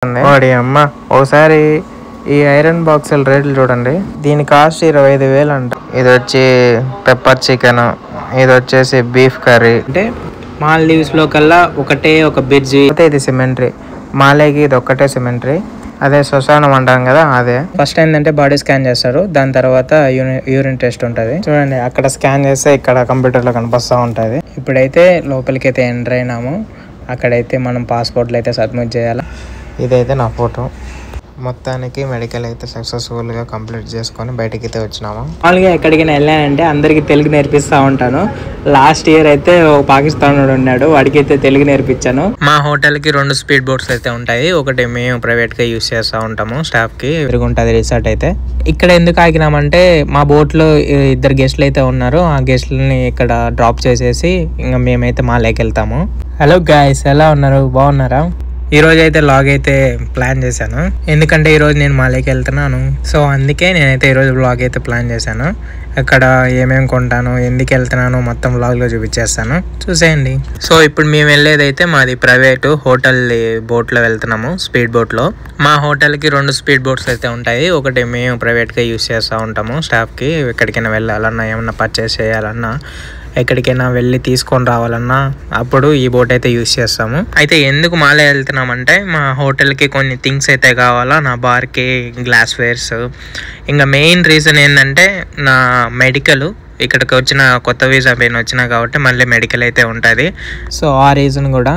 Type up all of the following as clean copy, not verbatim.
వాడి అమ్మ ఒకసారి ఈ ఐరన్ బాక్సుల రేట్లు చూడండి. దీని కాస్ట్ 25,000 అంట. ఇది వచ్చి పెప్పర్ చికెన్, ఇది వచ్చేసి బీఫ్ కర్రీ. అంటే మాల్దీవ్స్ లో కల్లా ఒకటే ఒక బ్రిడ్జి. ఇది సిమెంటరీ, మాలేకి ఇది ఒక్కటే సిమెంటరీ. అదే శ్మశానం అంటాం కదా, అదే. ఫస్ట్ ఏంటంటే బాడీ స్కాన్ చేస్తారు, దాని తర్వాత యూరిన్ టెస్ట్ ఉంటుంది. చూడండి అక్కడ స్కాన్ చేస్తే ఇక్కడ కంప్యూటర్ లో కనిపిస్తూ ఉంటుంది. ఇప్పుడైతే లోపలికి అయితే ఎంటర్ అయినాము. అక్కడైతే మనం పాస్పోర్ట్లు అయితే సబ్మిట్ చేయాలి. ఇదైతే నా ఫోటో. మొత్తానికి మెడికల్ అయితే సక్సెస్ఫుల్ గా కంప్లీట్ చేసుకొని బయటకి అయితే వచ్చినాము. మామూలుగా ఎక్కడికైనా వెళ్ళానంటే అందరికి తెలుగు నేర్పిస్తూ ఉంటాను. లాస్ట్ ఇయర్ అయితే పాకిస్తాన్ ఉన్నాడు, వాడికి అయితే తెలుగు నేర్పించాను. మా హోటల్ కి 2 స్పీడ్ బోట్స్ అయితే ఉంటాయి. ఒకటి మేము ప్రైవేట్ గా యూస్ చేస్తూ ఉంటాము, స్టాఫ్ కి ఎదురుగుంటది రిసార్ట్ అయితే. ఇక్కడ ఎందుకు ఆగినామంటే మా బోట్ లో 2 గెస్ట్లు అయితే ఉన్నారు. ఆ గెస్ట్లని ఇక్కడ డ్రాప్ చేసేసి ఇంకా మేమైతే మాలేకి వెళ్తాము. హలో గాయ్స్, ఎలా ఉన్నారు? బాగున్నారా? ఈ రోజు అయితే లాగ్ అయితే ప్లాన్ చేశాను, ఎందుకంటే ఈరోజు నేను మాలేకి వెళ్తున్నాను. సో అందుకే నేనైతే ఈరోజు వ్లాగ్ అయితే ప్లాన్ చేశాను. అక్కడ ఏమేమి కొంటాను, ఎందుకు వెళ్తున్నాను మొత్తం వ్లాగ్లో చూపించేస్తాను, చూసేయండి. సో ఇప్పుడు మేము వెళ్ళేదైతే మాది ప్రైవేటు హోటల్ బోట్లో వెళ్తున్నాము, స్పీడ్ బోట్లో. మా హోటల్కి 2 స్పీడ్ బోట్స్ అయితే ఉంటాయి. ఒకటి మేము ప్రైవేట్గా యూస్ చేస్తూ ఉంటాము స్టాఫ్కి. ఎక్కడికైనా వెళ్ళాలన్నా, ఏమన్నా పర్చేస్ చేయాలన్నా, ఎక్కడికైనా వెళ్ళి తీసుకొని రావాలన్నా అప్పుడు ఈ బోట్ అయితే యూస్ చేస్తాము. అయితే ఎందుకు మాలే వెళ్తున్నామంటే మా హోటల్కి కొన్ని థింగ్స్ అయితే కావాలా, నా బార్కి గ్లాస్ వేర్స్. ఇంకా మెయిన్ రీజన్ ఏంటంటే నా మెడికల్, ఇక్కడికి వచ్చిన కొత్త వీసా పైన వచ్చినా కాబట్టి మళ్ళీ మెడికల్ అయితే ఉంటుంది. సో ఆ రీజన్ కూడా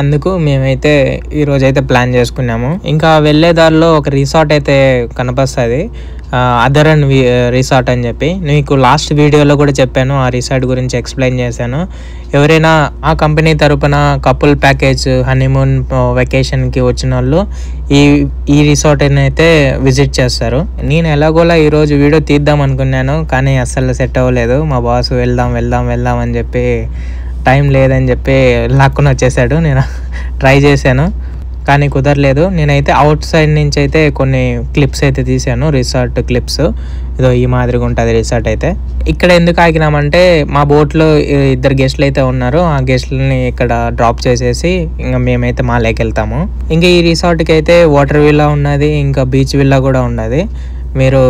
అందుకు మేమైతే ఈరోజు అయితే ప్లాన్ చేసుకున్నాము. ఇంకా వెళ్ళే దారిలో ఒక రిసార్ట్ అయితే కనిపిస్తుంది, అదరన్ రిసార్ట్ అని చెప్పి. నీకు లాస్ట్ వీడియోలో కూడా చెప్పాను, ఆ రిసార్ట్ గురించి ఎక్స్ప్లెయిన్ చేశాను. ఎవరైనా ఆ కంపెనీ తరపున కపుల్ ప్యాకేజ్ హనీమూన్ వెకేషన్కి వచ్చిన వాళ్ళు ఈ రిసార్ట్ అయితే విజిట్ చేస్తారు. నేను ఎలాగోలా ఈరోజు వీడియో తీద్దాం అనుకున్నాను, కానీ అస్సలు సెట్ అవ్వలేదు. మా బాస్ వెళ్దాం అని చెప్పి టైం లేదని చెప్పి లాక్కుని వచ్చేసాడు. నేను ట్రై చేశాను కానీ కుదరలేదు. నేనైతే అవుట్ సైడ్ నుంచి అయితే కొన్ని క్లిప్స్ అయితే తీసాను, రిసార్ట్ క్లిప్స్. ఇదో ఈ మాదిరిగా ఉంటుంది రిసార్ట్ అయితే. ఇక్కడ ఎందుకు ఆగినామంటే మా బోట్లో 2 గెస్ట్లు అయితే ఉన్నారు. ఆ గెస్ట్లని ఇక్కడ డ్రాప్ చేసేసి ఇంకా మేమైతే మాలేకి వెళ్తాము. ఇంకా ఈ రిసార్ట్కి అయితే వాటర్ విల్లా ఉన్నది, ఇంకా బీచ్ విల్లా కూడా ఉన్నది. మీరు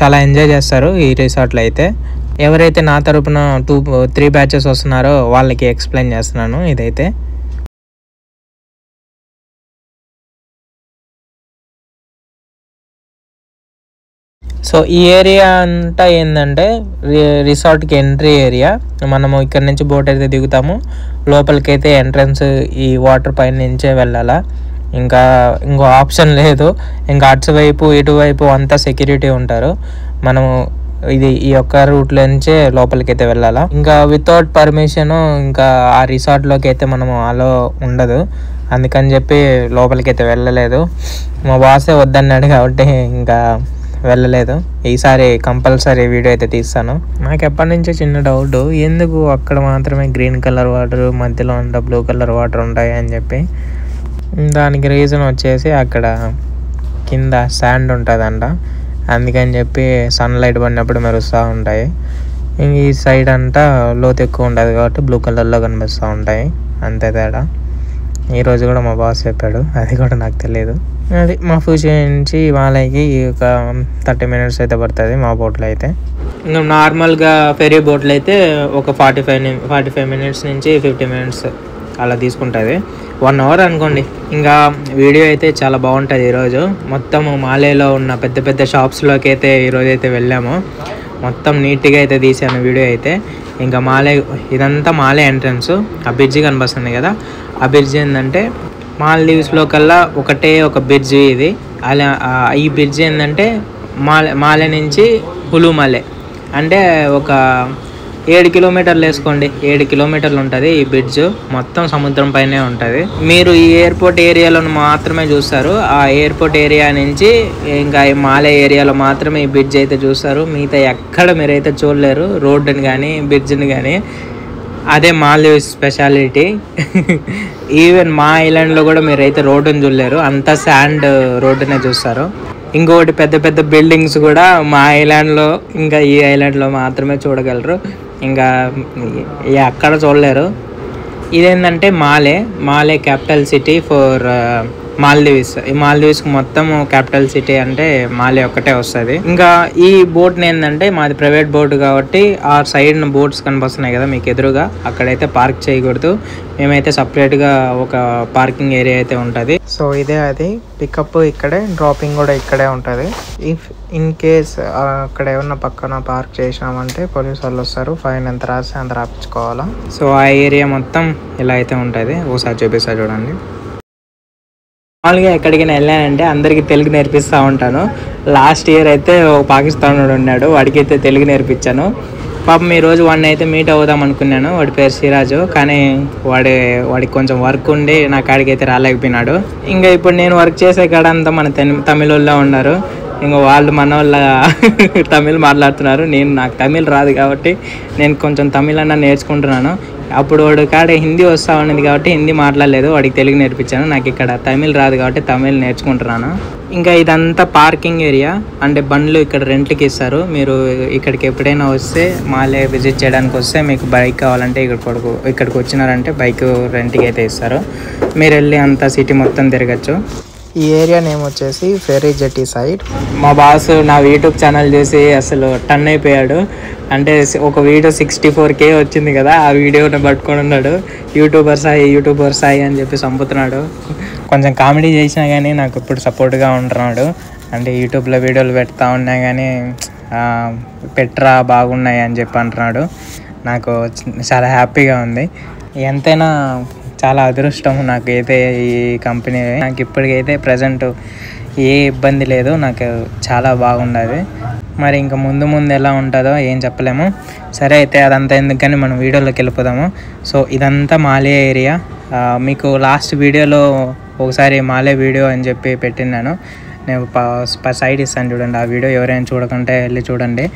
చాలా ఎంజాయ్ చేస్తారు ఈ రిసార్ట్లో అయితే. ఎవరైతే నా తరపున 3 బ్యాచెస్ వస్తున్నారో వాళ్ళకి ఎక్స్ప్లెయిన్ చేస్తున్నాను ఇదైతే. సో ఈ ఏరియా అంతా ఏంటంటే రిసార్ట్కి ఎంట్రీ ఏరియా. మనము ఇక్కడ నుంచి బోట్ అయితే దిగుతాము, లోపలికైతే ఎంట్రన్స్ ఈ వాటర్ పైన నుంచే వెళ్ళాలా. ఇంకో ఆప్షన్ లేదు. ఇంకా అటువైపు ఇటువైపు అంతా సెక్యూరిటీ ఉంటారు. మనము ఈ యొక్క రూట్లో నుంచే లోపలికైతే వెళ్ళాలా. ఇంకా వితౌట్ పర్మిషన్ ఇంకా ఆ రిసార్ట్లోకి అయితే మనము అలో ఉండదు, అందుకని చెప్పి లోపలికైతే వెళ్ళలేదు. మా బాసే వద్దన్నాడు కాబట్టి ఇంకా వెళ్ళలేదు. ఈసారి కంపల్సరీ వీడియో అయితే తీస్తాను. నాకు ఎప్పటి నుంచో చిన్న డౌట్, ఎందుకు అక్కడ మాత్రమే గ్రీన్ కలర్ వాటర్, మధ్యలో అంతా బ్లూ కలర్ వాటర్ ఉంటాయి అని చెప్పి. దానికి రీజన్ వచ్చేసి అక్కడ కింద శాండ్ ఉంటుందంట, అందుకని చెప్పి సన్లైట్ పడినప్పుడు మెరుస్తూ ఉంటాయి. ఈ సైడ్ అంతా లోతు ఎక్కువ ఉంటుంది కాబట్టి బ్లూ కలర్లో కనిపిస్తూ ఉంటాయి, అంతే తేడా. ఈరోజు కూడా మా బాస్ చెప్పాడు, అది కూడా నాకు తెలియదు. అది మా ఫ్యూచర్ నుంచి వాళ్ళకి ఒక 30 మినిట్స్ అయితే పడుతుంది మా బోట్లో అయితే. ఇంకా నార్మల్గా ఫెరీ బోట్లో అయితే ఒక 45 మినిట్స్ నుంచి 50 మినిట్స్ అలా తీసుకుంటుంది, 1 అవర్ అనుకోండి. ఇంకా వీడియో అయితే చాలా బాగుంటుంది ఈరోజు. మొత్తం మాలేలో ఉన్న పెద్ద పెద్ద షాప్స్లోకి అయితే ఈరోజు అయితే వెళ్ళాము. మొత్తం నీట్గా అయితే తీసాను వీడియో అయితే. ఇంకా ఇదంతా మాలే ఎంట్రన్స్. ఆ బ్రిడ్జి కనిపిస్తుంది కదా, ఆ బ్రిడ్జి ఏంటంటే మాల్దీవ్స్లో కల్లా ఒకటే ఒక బ్రిడ్జి ఇది. అలా ఈ బ్రిడ్జి ఏంటంటే మాలే నుంచి హులు మాలే అంటే ఒక 7 కిలోమీటర్లు వేసుకోండి, 7 కిలోమీటర్లు ఉంటుంది ఈ బ్రిడ్జ్. మొత్తం సముద్రం పైనే ఉంటుంది. మీరు ఈ ఎయిర్పోర్ట్ ఏరియాలో మాత్రమే చూస్తారు. ఆ ఎయిర్పోర్ట్ ఏరియా నుంచి ఇంకా ఈ మాలే ఏరియాలో మాత్రమే ఈ బ్రిడ్జ్ అయితే చూస్తారు. మిగతా ఎక్కడ మీరైతే చూడలేరు రోడ్డుని కానీ బ్రిడ్జ్ని కానీ. అదే మాల్దీవ్స్ స్పెషాలిటీ. ఈవెన్ మా ఐలాండ్లో కూడా మీరైతే రోడ్డుని చూడలేరు, అంతా శాండ్ రోడ్డునే చూస్తారు. ఇంకొకటి పెద్ద పెద్ద బిల్డింగ్స్ కూడా మా ఐలాండ్లో ఇంకా ఈ ఐలాండ్లో మాత్రమే చూడగలరు, ఇంకా అక్కడ చూడలేరు. ఇదేంటంటే మాలే క్యాపిటల్ సిటీ ఫర్ మాల్దీవ్స్. ఈ మాల్దీవ్స్కి మొత్తం క్యాపిటల్ సిటీ అంటే మాలి ఒక్కటే వస్తుంది. ఇంకా ఈ బోట్ని ఏంటంటే మాది ప్రైవేట్ బోట్ కాబట్టి ఆ సైడ్ బోట్స్ కనిపిస్తున్నాయి కదా మీకు ఎదురుగా, అక్కడైతే పార్క్ చేయకూడదు. మేమైతే సపరేట్గా ఒక పార్కింగ్ ఏరియా అయితే ఉంటుంది. సో ఇదే అది పికప్ ఇక్కడే, డ్రాపింగ్ కూడా ఇక్కడే ఉంటుంది. ఇఫ్ ఇన్ కేస్ అక్కడ ఏమన్నా పక్కన పార్క్ చేసినామంటే పోలీసు వాళ్ళు వస్తారు, ఫైన్ ఎంత రాసి అంత రాపించుకోవాలా. సో ఆ ఏరియా మొత్తం ఇలా అయితే ఉంటుంది. ఒకసారి చూపిస్తా చూడండి. మామూలుగా ఎక్కడికైనా వెళ్ళానంటే అందరికీ తెలుగు నేర్పిస్తూ ఉంటాను. లాస్ట్ ఇయర్ అయితే ఓ పాకిస్తానుడు ఉన్నాడు, వాడికైతే తెలుగు నేర్పించాను. పాపం ఈరోజు వాడిని అయితే మీట్ అవుదాం అనుకున్నాను. వాడి పేరు సిరాజు. కానీ వాడికి కొంచెం వర్క్ ఉండి నా కాడికైతే రాలేకపోయినాడు. ఇంకా ఇప్పుడు నేను వర్క్ చేసే కాడ అంతా మన తమిళ వాళ్ళే ఉన్నారు. ఇంకా వాళ్ళు మన వాళ్ళ తమిళ్ మాట్లాడుతున్నారు. నాకు తమిళ్ రాదు కాబట్టి నేను కొంచెం తమిళ్ అన్న నేర్చుకుంటున్నాను. అప్పుడు వాడు కాడ హిందీ వస్తూ ఉన్నది కాబట్టి హిందీ మాట్లాడలేదు, వాడికి తెలుగు నేర్పించాను. నాకు ఇక్కడ తమిళ్ రాదు కాబట్టి తమిళ్ నేర్చుకుంటున్నాను. ఇంకా ఇదంతా పార్కింగ్ ఏరియా, అంటే బండ్లు ఇక్కడ రెంట్కి ఇస్తారు. మీరు ఇక్కడికి ఎప్పుడైనా వస్తే మాలే విజిట్ చేయడానికి వస్తే మీకు బైక్ కావాలంటే ఇక్కడికి వచ్చినారంటే బైక్ రెంట్కి అయితే ఇస్తారు. మీరు వెళ్ళి అంతా సిటీ మొత్తం తిరగచ్చు. ఈ ఏరియా నేమ్ వచ్చేసి ఫెర్రీ జెట్టి సైడ్. మా బాస్ నా యూట్యూబ్ ఛానల్ చూసి అసలు టన్ అయిపోయాడు. అంటే ఒక వీడియో 64K వచ్చింది కదా, ఆ వీడియోని పట్టుకొని ఉన్నాడు. యూట్యూబర్ సాయి అని చెప్పి చంపుతున్నాడు. కొంచెం కామెడీ చేసినా కానీ నాకు ఇప్పుడు సపోర్ట్గా ఉంటున్నాడు. అంటే యూట్యూబ్లో వీడియోలు పెడతా ఉన్నా కానీ పెట్టరా బాగున్నాయి అని చెప్పి అంటున్నాడు. నాకు చాలా హ్యాపీగా ఉంది. ఎంతైనా చాలా అదృష్టం నాకైతే ఈ కంపెనీ. నాకు ఇప్పటికైతే ప్రజెంట్ ఏ ఇబ్బంది లేదు, నాకు చాలా బాగుండదు. మరి ఇంకా ముందు ఎలా ఉంటుందో ఏం చెప్పలేము. సరే అయితే అదంతా ఎందుకని మనం వీడియోలోకి వెళ్ళిపోదాము. సో ఇదంతా మాలే ఏరియా. మీకు లాస్ట్ వీడియోలో ఒకసారి మాలే వీడియో అని చెప్పి పెట్టినాను, నేను సైడ్ ఇస్తాను చూడండి. ఆ వీడియో ఎవరైనా చూడకుంటే వెళ్ళి చూడండి.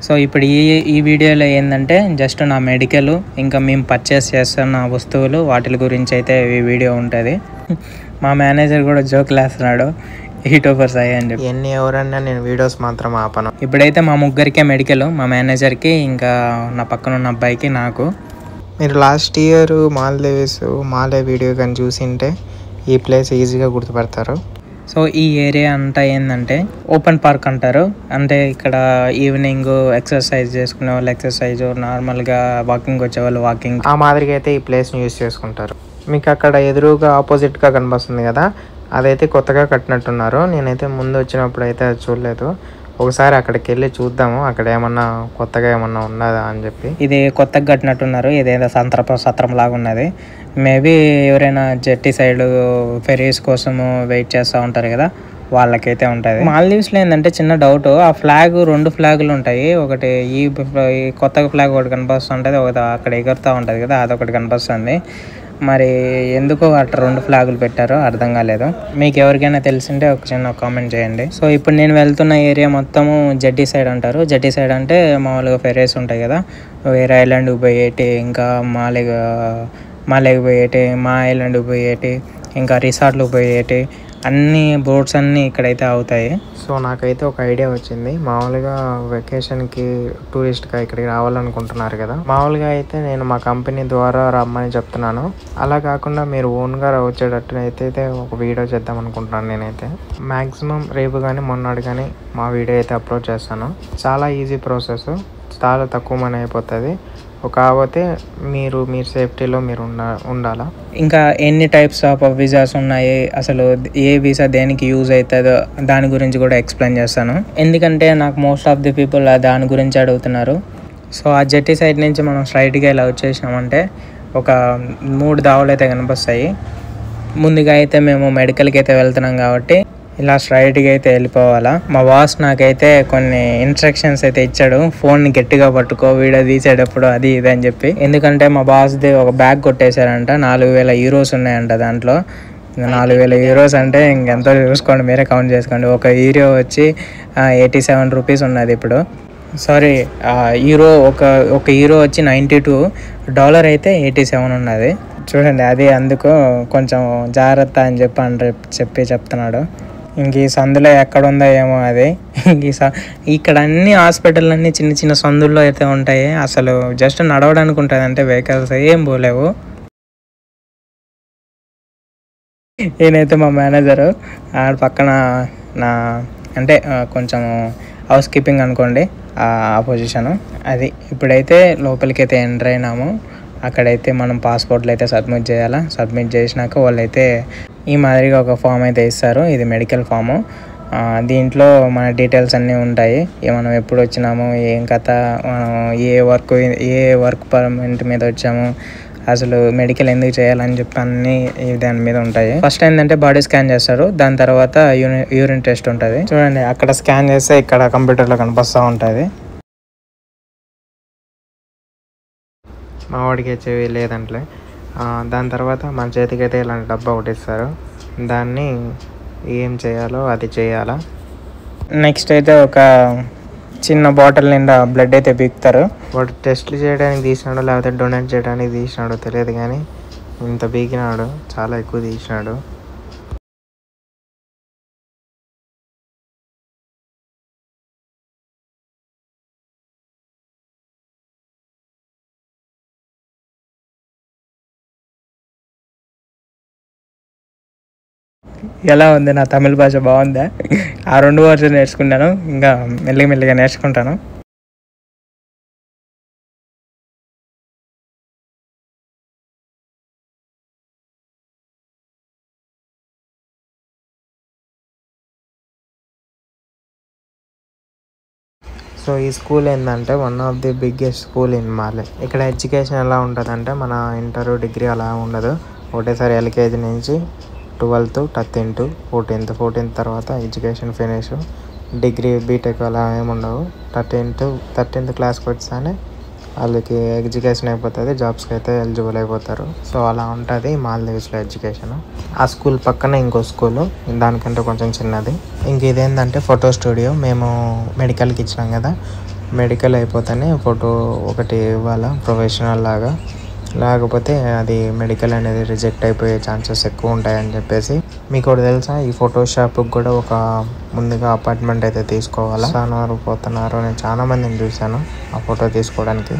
సో ఇప్పుడు ఈ వీడియోలో ఏంటంటే జస్ట్ నా మెడికల్, ఇంకా మేము పర్చేస్ చేస్తున్న వస్తువులు, వాటి గురించి అయితే ఈ వీడియో ఉంటుంది. మా మేనేజర్ కూడా జోకులు వేస్తున్నాడు, యూట్యూబర్ సాయి అని చెప్పి. ఎన్ని ఎవరన్నా నేను వీడియోస్ మాత్రం ఆపను. ఇప్పుడైతే మా ముగ్గురికే మెడికల్, మా మేనేజర్కి, ఇంకా నా పక్కన ఉన్న అబ్బాయికి, నాకు. మీరు లాస్ట్ ఇయర్ మాల్దీవ్స్ మాలే వీడియో కానీ చూసింటే ఈ ప్లేస్ ఈజీగా గుర్తుపడతారు. సో ఈ ఏరియా అంతా ఏంటంటే ఓపెన్ పార్క్ అంటారు. అంటే ఇక్కడ ఈవినింగ్ ఎక్సర్సైజ్ చేసుకునే వాళ్ళు ఎక్సర్సైజ్, నార్మల్గా వాకింగ్ వచ్చే వాళ్ళు వాకింగ్, ఆ మాదిరిగా అయితే ఈ ప్లేస్ని యూజ్ చేసుకుంటారు. మీకు అక్కడ ఎదురుగా ఆపోజిట్గా కనిపిస్తుంది కదా, అదైతే కొత్తగా కట్టినట్టున్నారు. నేనైతే ముందు వచ్చినప్పుడు అయితే అది చూడలేదు. ఒకసారి అక్కడికి వెళ్ళి చూద్దాము, అక్కడ ఏమన్నా కొత్తగా ఏమన్నా ఉన్నదా అని చెప్పి. ఇది కొత్తగా కట్టినట్టున్నారు, ఇదేదో సత్రం లాగా ఉన్నది. మేబీ ఎవరైనా జెట్టి సైడ్ ఫెరీస్ కోసము వెయిట్ చేస్తూ ఉంటారు కదా, వాళ్ళకైతే ఉంటుంది. మాల్దీవ్స్లో ఏంటంటే చిన్న డౌట్, ఆ ఫ్లాగ్ 2 ఫ్లాగులు ఉంటాయి. ఒకటి ఈ కొత్తగా ఫ్లాగ్ ఒకటి కనిపిస్తుంటుంది, ఒకటి అక్కడ ఎగురుతూ ఉంటుంది కదా, అదొకటి కనిపిస్తుంది. మరి ఎందుకో అట్లా 2 ఫ్లాగులు పెట్టారో అర్థం కాలేదు. మీకు ఎవరికైనా తెలిసింటే ఒక చిన్న కామెంట్ చేయండి. సో ఇప్పుడు నేను వెళ్తున్న ఏరియా మొత్తము జెట్టి సైడ్ అంటారు. జెట్టి సైడ్ అంటే మామూలుగా ఫెరీస్ ఉంటాయి కదా, వేరే ఐలాండ్కి పోయేటి, ఇంకా మాలేకి పోయేటి, మా ఐలాండ్కి పోయేటి, ఇంకా రిసార్ట్లకు పోయేటి, అన్ని బోట్స్ అన్నీ ఇక్కడైతే అవుతాయి. సో నాకైతే ఒక ఐడియా వచ్చింది. మామూలుగా వెకేషన్కి టూరిస్ట్గా ఇక్కడికి రావాలనుకుంటున్నారు కదా, మామూలుగా అయితే నేను మా కంపెనీ ద్వారా రమ్మని చెప్తున్నాను. అలా కాకుండా మీరు ఓన్గా వచ్చేటట్టు అయితే ఒక వీడియో చేద్దాం అనుకుంటున్నాను. నేనైతే మ్యాక్సిమం రేపు కానీ మొన్నటి కానీ మా వీడియో అయితే అప్లోడ్ చేస్తాను. చాలా ఈజీ ప్రాసెస్, చాలా తక్కువ మనీ అయిపోతుంది. కాకపోతే మీరు సేఫ్టీలో మీరు ఉండాలా. ఇంకా ఎన్ని టైప్స్ ఆఫ్ వీసాస్ ఉన్నాయి, అసలు ఏ వీసా దేనికి యూజ్ అవుతుందో దాని గురించి కూడా ఎక్స్ప్లెయిన్ చేస్తాను. ఎందుకంటే నాకు మోస్ట్ ఆఫ్ ది పీపుల్ దాని గురించి అడుగుతున్నారు. సో ఆ జెట్టి సైడ్ నుంచి మనం స్ట్రైట్గా ఇలా వచ్చేసినామంటే ఒక 3 దావులు అయితే కనిపిస్తాయి. ముందుగా అయితే మేము మెడికల్కి అయితే వెళ్తున్నాం కాబట్టి ఇలా స్ట్రైట్గా అయితే వెళ్ళిపోవాలా. మా బాస్ నాకైతే కొన్ని ఇన్స్ట్రక్షన్స్ అయితే ఇచ్చాడు, ఫోన్ని గట్టిగా పట్టుకో వీడియో తీసేటప్పుడు అది ఇది అని చెప్పి. ఎందుకంటే మా బాస్ది ఒక బ్యాగ్ కొట్టేశారంట, 4000 యూరోస్ ఉన్నాయంట దాంట్లో. 4000 యూరోస్ అంటే ఇంకెంతో చూసుకోండి, మీరే కౌంట్ చేసుకోండి. ఒక యూరో వచ్చి 87 రూపీస్ ఉన్నది ఇప్పుడు. సారీ, యూరో ఒక యూరో వచ్చి 92, డాలర్ అయితే 87 ఉన్నది. చూడండి, అది అందుకు కొంచెం జాగ్రత్త అని చెప్పి చెప్తున్నాడు. ఇంక ఈ సందులో ఎక్కడ ఉందో ఏమో అది. ఇక్కడ అన్ని హాస్పిటల్ అన్నీ చిన్న చిన్న సందుల్లో అయితే ఉంటాయి. అసలు జస్ట్ నడవడానికి ఉంటుంది, అంటే వెహికల్స్ ఏం పోలేవు. ఈయనైతే మా మేనేజరు. ఆడ పక్కన నా అంటే కొంచెం హౌస్ కీపింగ్ అనుకోండి ఆ పొజిషను అది. ఇప్పుడైతే లోపలికైతే ఎంటర్ అయినాము. అక్కడైతే మనం పాస్పోర్ట్లు అయితే సబ్మిట్ చేయాలా. సబ్మిట్ చేసినాక వాళ్ళైతే ఈ మాదిరిగా ఒక ఫామ్ అయితే ఇస్తారు. ఇది మెడికల్ ఫాము. దీంట్లో మన డీటెయిల్స్ అన్నీ ఉంటాయి. మనం ఎప్పుడు వచ్చినాము, ఏం కథ, ఏ వర్క్ పర్మనెంట్ మీద వచ్చాము, అసలు మెడికల్ ఎందుకు చేయాలని చెప్పి అన్నీ దాని మీద ఉంటాయి. ఫస్ట్ ఏంటంటే బాడీ స్కాన్ చేస్తారు. దాని తర్వాత యూరిన్ టెస్ట్ ఉంటుంది. చూడండి అక్కడ స్కాన్ చేస్తే ఇక్కడ కంప్యూటర్లో కనిపిస్తూ ఉంటుంది. మా వాడికి హెచ్ఐవి లేదంటే దాని తర్వాత మన చేతికి అయితే ఇలాంటి డబ్బా ఒకటి ఇస్తారు. దాన్ని ఏం చేయాలో అది చేయాలా. నెక్స్ట్ అయితే ఒక చిన్న బాటిల్ నిండా బ్లడ్ అయితే పీకుతారు. వాడు టెస్ట్లు చేయడానికి తీసినాడో లేకపోతే డొనేట్ చేయడానికి తీసినాడో తెలియదు, కానీ ఇంత పీకినాడు, చాలా ఎక్కువ తీసినాడు. ఎలా ఉంది నా తమిళ భాష? బాగుందా? ఆ 2 వర్షాలు నేర్చుకున్నాను, ఇంకా మెల్లిగా నేర్చుకుంటాను. సో ఈ స్కూల్ ఏంటంటే one of the biggest school in Male. ఇక్కడ ఎడ్యుకేషన్ ఎలా ఉంటుందంటే మన ఇంటర్ డిగ్రీ అలా ఉండదు. ఒకటేసారి ఎల్కేజీ నుంచి 12th 13th 14th తర్వాత ఎడ్యుకేషన్ ఫినిష్. డిగ్రీ బీటెక్ అలా ఏమి ఉండవు. 13th క్లాస్కి వచ్చానే వాళ్ళకి ఎడ్యుకేషన్ అయిపోతుంది, జాబ్స్కి అయితే ఎలిజిబుల్ అయిపోతారు. సో అలా ఉంటుంది మాల్దీవ్స్లో ఎడ్యుకేషన్. ఆ స్కూల్ పక్కన ఇంకో స్కూలు, దానికంటే కొంచెం చిన్నది. ఇంక ఇదేంటంటే ఫోటో స్టూడియో. మేము మెడికల్కి ఇచ్చినాం కదా, మెడికల్ అయిపోతేనే ఫోటో ఒకటి ఇవ్వాలా ప్రొఫెషనల్ లాగా, లేకపోతే అది మెడికల్ అనేది రిజెక్ట్ అయిపోయే ఛాన్సెస్ ఎక్కువ ఉంటాయని చెప్పేసి. మీకు ఒకటి తెలుసా, ఈ ఫోటోషాప్కి కూడా ఒక ముందుగా అపార్ట్మెంట్ అయితే తీసుకోవాలా. పోతున్నారు, నేను చాలా మందిని చూశాను ఆ ఫోటో తీసుకోవడానికి.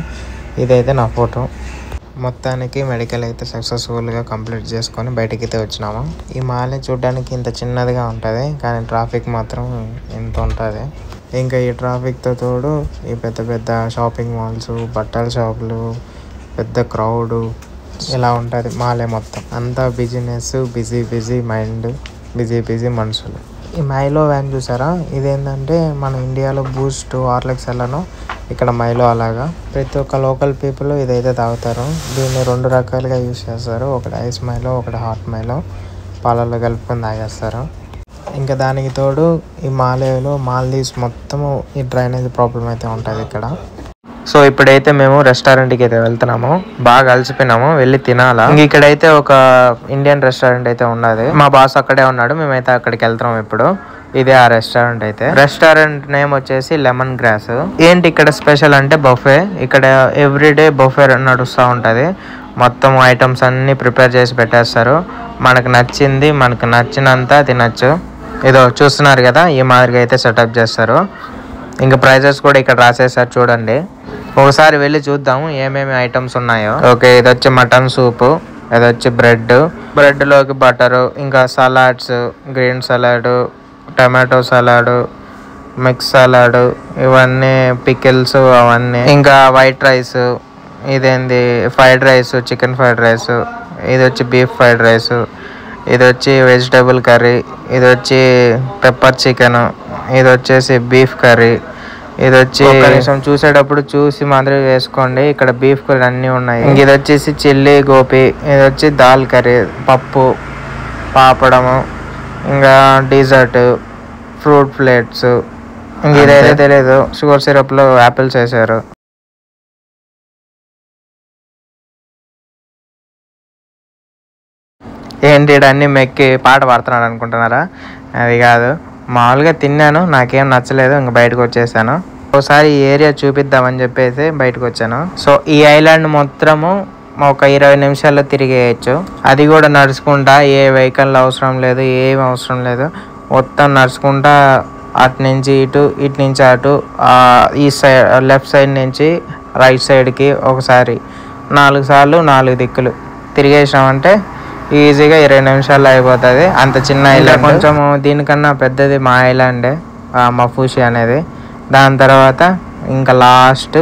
ఇదైతే నా ఫోటో. మొత్తానికి మెడికల్ అయితే సక్సెస్ఫుల్గా కంప్లీట్ చేసుకొని బయటకి అయితే వచ్చినాము. ఈ మాల్ చూడడానికి ఇంత చిన్నదిగా ఉంటుంది, కానీ ట్రాఫిక్ మాత్రం ఎంత ఉంటుంది. ఇంకా ఈ ట్రాఫిక్తో తోడు ఈ పెద్ద పెద్ద షాపింగ్ మాల్స్, బట్టల షాపులు, పెద్ద క్రౌడు ఇలా ఉంటుంది మాలే మొత్తం. అంతా బిజినెస్, బిజీ మైండ్, బిజీ మనుషులు. ఈ మైలో వ్యాన్ చూసారా, ఇదేంటంటే మన ఇండియాలో బూస్ట్, హార్లిక్స్ ఎలానో ఇక్కడ మైలో అలాగా. ప్రతి ఒక్క లోకల్ పీపుల్ ఇదైతే తాగుతారు. దీన్ని 2 రకాలుగా యూజ్ చేస్తారు. ఒకటి ఐస్ మైలో, ఒకటి హాట్ మైలో. పాలల్లో కలుపుకొని తాగేస్తారు. ఇంకా దానికి తోడు ఈ మాల్దీవ్స్ మొత్తము ఈ డ్రైనేజ్ ప్రాబ్లం అయితే ఉంటుంది ఇక్కడ. సో ఇప్పుడైతే మేము రెస్టారెంట్కి అయితే వెళ్తున్నాము. బాగా అలసిపోయినాము, వెళ్ళి తినాలా. ఇక్కడైతే ఒక ఇండియన్ రెస్టారెంట్ అయితే ఉన్నది. మా బాస్ అక్కడే ఉన్నాడు, మేమైతే అక్కడికి వెళ్తున్నాం ఇప్పుడు. ఇదే ఆ రెస్టారెంట్ అయితే. రెస్టారెంట్ నేమ్ వచ్చేసి లెమన్ గ్రాస్. ఏంటి ఇక్కడ స్పెషల్ అంటే బఫే. ఇక్కడ ఎవ్రీడే బఫే నడుస్తూ ఉంటుంది. మొత్తం ఐటమ్స్ అన్నీ ప్రిపేర్ చేసి పెట్టేస్తారు. మనకు నచ్చింది, మనకు నచ్చినంత తినచ్చు. ఏదో చూస్తున్నారు కదా, ఈ మాదిరిగా అయితే సెటప్ చేస్తారు. ఇంకా ప్రైజెస్ కూడా ఇక్కడ రాసేసారు చూడండి. ఒకసారి వెళ్ళి చూద్దాము ఏమేమి ఐటమ్స్ ఉన్నాయో. ఓకే, ఇది వచ్చి మటన్ సూపు, ఇది వచ్చి బ్రెడ్లోకి బటరు, ఇంకా salads, green salad, tomato salad, mix salad, ఇవన్నీ పికిల్స్ అవన్నీ. ఇంకా వైట్ రైస్, ఇదేంది fried rice, chicken fried rice, ఇది వచ్చి బీఫ్ ఫ్రైడ్ రైస్, ఇది వచ్చి వెజిటేబుల్ కర్రీ, ఇది వచ్చి పెప్పర్ చికెన్, ఇది వచ్చేసి బీఫ్ కర్రీ, ఇది వచ్చి కనీసం చూసేటప్పుడు చూసి మాదిరి వేసుకోండి. ఇక్కడ బీఫ్ కర్రీ అన్నీ ఉన్నాయి. ఇంక ఇది వచ్చేసి చిల్లీ గోపి, ఇది వచ్చి దాల్ కర్రీ, పప్పు, పాపడము, ఇంకా డెజర్ట్, ఫ్రూట్ ప్లేట్స్. ఇంక ఇదైతే తెలియదు, షుగర్ సిరప్లో యాపిల్స్ వేసారు. ఏంటి అన్నీ మెక్కి పాట పాడుతున్నాడు అనుకుంటున్నారా? అది కాదు, మామూలుగా తిన్నాను, నాకేం నచ్చలేదు, ఇంక బయటకు వచ్చేసాను. ఒకసారి ఈ ఏరియా చూపిద్దామని చెప్పేసి బయటకు వచ్చాను. సో ఈ ఐలాండ్ మొత్తము ఒక 20 నిమిషాల్లో తిరిగేయచ్చు. అది కూడా నడుచుకుంటా, ఏ వెహికల్ అవసరం లేదు, ఏం అవసరం లేదు. మొత్తం నడుచుకుంటా అటు నుంచి ఇటు, ఇటు నుంచి అటు, ఈ సైడ్ లెఫ్ట్ సైడ్ నుంచి రైట్ సైడ్కి ఒకసారి 4 సార్లు 4 దిక్కులు తిరిగేసామంటే ఈజీగా 20 నిమిషాల్లో అయిపోతుంది. అంత చిన్న ఐలాండ్. కొంచెం దీనికన్నా పెద్దది మా ఐలాండే, మఫూషి అనేది. దాని తర్వాత ఇంకా లాస్ట్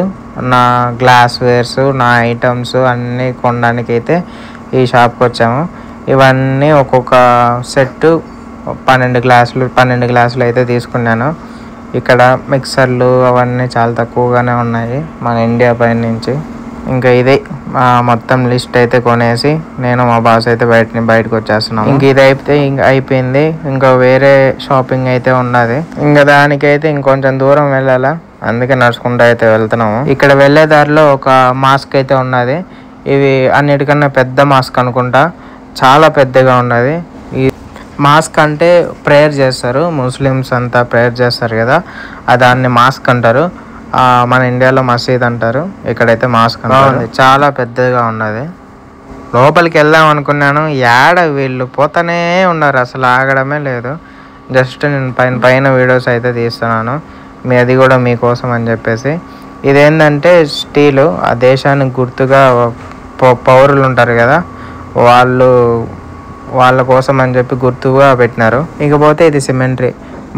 నా గ్లాస్ వేర్స్, నా ఐటమ్స్ అన్నీ కొనడానికి అయితే ఈ షాప్కి వచ్చాము. ఇవన్నీ ఒక్కొక్క సెట్ 12 గ్లాసులు అయితే తీసుకున్నాను. ఇక్కడ మిక్సర్లు అవన్నీ చాలా తక్కువగానే ఉన్నాయి మన ఇండియా పైన నుంచి. ఇంకా ఇదే మొత్తం లిస్ట్ అయితే కొనేసి నేను మా బాస్ అయితే బయటకు వచ్చేస్తున్నాం. ఇంక ఇది అయితే అయిపోయింది. ఇంకా వేరే షాపింగ్ అయితే ఉన్నది. ఇంకా దానికైతే ఇంకొంచెం దూరం వెళ్ళాలా, అందుకే నడుచుకుంటూ అయితే వెళ్తున్నాము. ఇక్కడ వెళ్ళే దారిలో ఒక మాస్క్ అయితే ఉన్నది. ఇవి అన్నిటికన్నా పెద్ద మాస్క్ అనుకుంటా, చాలా పెద్దగా ఉన్నది. ఈ మాస్క్ అంటే ప్రేయర్ చేస్తారు, ముస్లిమ్స్ అంతా ప్రేయర్ చేస్తారు కదా, దాన్ని మాస్క్ అంటారు. మన ఇండియాలో మసీద్ అంటారు, ఇక్కడైతే మాస్క్ అంటారు. చాలా పెద్దగా ఉన్నది. లోపలికి వెళ్దాం అనుకున్నాను, వీళ్ళు పోతానే ఉన్నారు, అసలు ఆగడమే లేదు. జస్ట్ నేను పైన వీడియోస్ అయితే తీస్తున్నాను, అది కూడా మీకోసం అని చెప్పేసి. ఇదేంటంటే స్టీలు, ఆ దేశానికి గుర్తుగా పౌరులు ఉంటారు కదా, వాళ్ళ కోసం అని చెప్పి గుర్తుగా పెట్టినారు. ఇకపోతే ఇది సిమెంటరీ,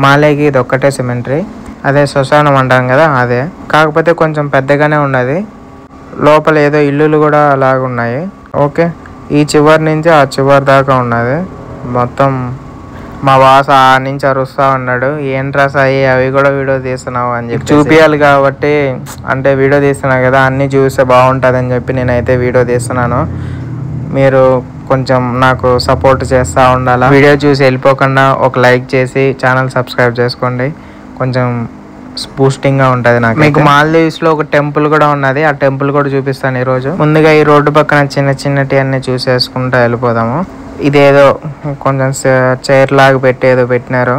మాలేకి ఇది ఒక్కటే సిమెంటరీ. అదే శ్మశానం అంటాం కదా, అదే. కాకపోతే కొంచెం పెద్దగానే ఉన్నది. లోపల ఏదో ఇల్లులు కూడా అలాగున్నాయి. ఓకే, ఈ చివరి నుంచి ఆ చివరి దాకా ఉన్నది మొత్తం. మా బాస్ ఆ నుంచి అరుస్తూ ఉన్నాడు, ఏంట్రా సాయి అవి కూడా వీడియో తీస్తున్నావు అని చెప్పి. చూపించాలి కాబట్టి, అంటే వీడియో తీస్తున్నావు కదా, అన్నీ చూస్తే బాగుంటుంది అని చెప్పి నేనైతే వీడియో తీస్తున్నాను. మీరు కొంచెం నాకు సపోర్ట్ చేస్తూ ఉండాలా. వీడియో చూసి వెళ్ళిపోకుండా ఒక లైక్ చేసి ఛానల్ సబ్స్క్రైబ్ చేసుకోండి, కొంచెం బూస్టింగ్గా ఉంటుంది నాకు. మీకు మాల్దీవ్స్లో ఒక టెంపుల్ కూడా ఉన్నది, ఆ టెంపుల్ కూడా చూపిస్తాను ఈరోజు. ముందుగా ఈ రోడ్డు పక్కన చిన్నటి అన్నీ చూసేసుకుంటూ వెళ్ళిపోదాము. ఇదేదో కొంచెం చైర్ లాగా ఏదో పెట్టినారు,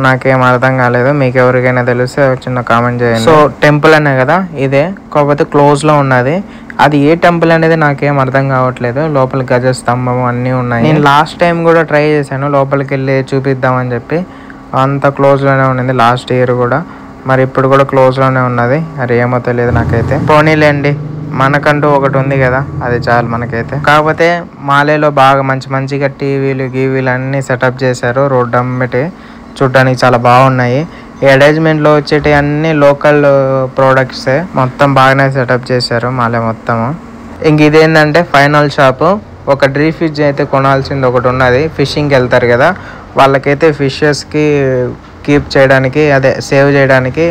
నాకేం అర్థం కాలేదు. మీకు ఎవరికైనా తెలిస్తే చిన్న కామెంట్ చేయండి. సో టెంపుల్ అనే కదా ఇదే, కాకపోతే క్లోజ్లో ఉన్నది. అది ఏ టెంపుల్ అనేది నాకేం అర్థం కావట్లేదు. లోపల గజ స్తంభం అన్నీ ఉన్నాయి. నేను లాస్ట్ టైం కూడా ట్రై చేశాను లోపలికి వెళ్ళి చూపిద్దామని చెప్పి, అంత క్లోజ్లోనే ఉన్నది లాస్ట్ ఇయర్ కూడా. మరి ఇప్పుడు కూడా క్లోజ్లోనే ఉన్నది, అది ఏమో తెలియదు నాకైతే. పోనీలేండి, మనకంటూ ఒకటి ఉంది కదా, అది చాలు మనకైతే. కాకపోతే మాలేలో బాగా మంచిగా టీవీలు అన్నీ సెటప్ చేశారు. రోడ్డు అమ్మటి చూడడానికి చాలా బాగున్నాయి. ఈ అడ్వర్టైజ్మెంట్లో వచ్చేటి అన్నీ లోకల్ ప్రోడక్ట్సే, మొత్తం బాగానే సెటప్ చేశారు మాలే మొత్తము. ఇంక ఇదేంటంటే ఫైనల్ షాపు. ఒక డ్రీ ఫిష్ అయితే కొనాల్సింది ఒకటి ఉన్నది. ఫిషింగ్కి వెళ్తారు కదా, వాళ్ళకైతే ఫిషెస్కి కీప్ చేయడానికి, అదే సేవ్ చేయడానికి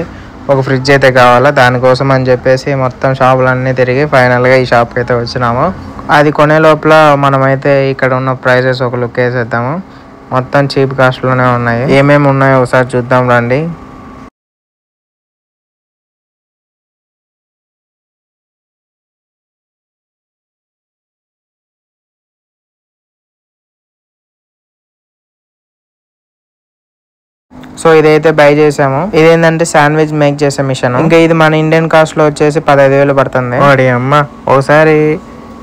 ఒక ఫ్రిడ్జ్ అయితే కావాలా. దానికోసం అని చెప్పేసి మొత్తం షాపులన్నీ తిరిగి ఫైనల్గా ఈ షాప్కి అయితే వచ్చినాము. అది కొనే లోపల మనమైతే ఇక్కడ ఉన్న ప్రైజెస్ ఒక లుక్ వేసేద్దాము. మొత్తం చీప్ కాస్ట్లోనే ఉన్నాయి. ఏమేమి ఉన్నాయో ఒకసారి చూద్దాం రండి. సో ఇదైతే బై చేసాము. ఇదేంటంటే శాండ్విచ్ మేక్ చేసే మిషన్. ఇంకా ఇది మన ఇండియన్ కాస్ట్ లో వచ్చేసి 15,000 పడుతుంది. వాడి అమ్మ, ఒకసారి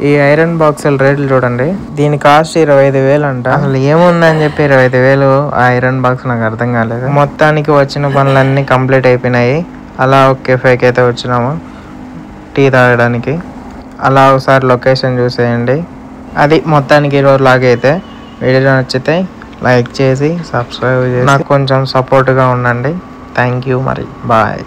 ఈ ఐరన్ బాక్సుల రేట్లు చూడండి. దీని కాస్ట్ 25,000 అంట. అసలు ఏముందని చెప్పి 25,000 ఆ ఐరన్ బాక్స్ నాకు అర్థం కాలేదు. మొత్తానికి వచ్చిన పనులన్నీ కంప్లీట్ అయిపోయినాయి. అలా ఒక కెఫేకి అయితే వచ్చినాము టీ తాగడానికి. అలా ఒకసారి లొకేషన్ చూసేయండి. అది మొత్తానికి ఈరోజు లాగైతే. వీడియో నచ్చితే లైక్ చేసి సబ్స్క్రైబ్ చేసి నాకు కొంచెం సపోర్ట్గా ఉండండి. థ్యాంక్ యూ, మరి బాయ్.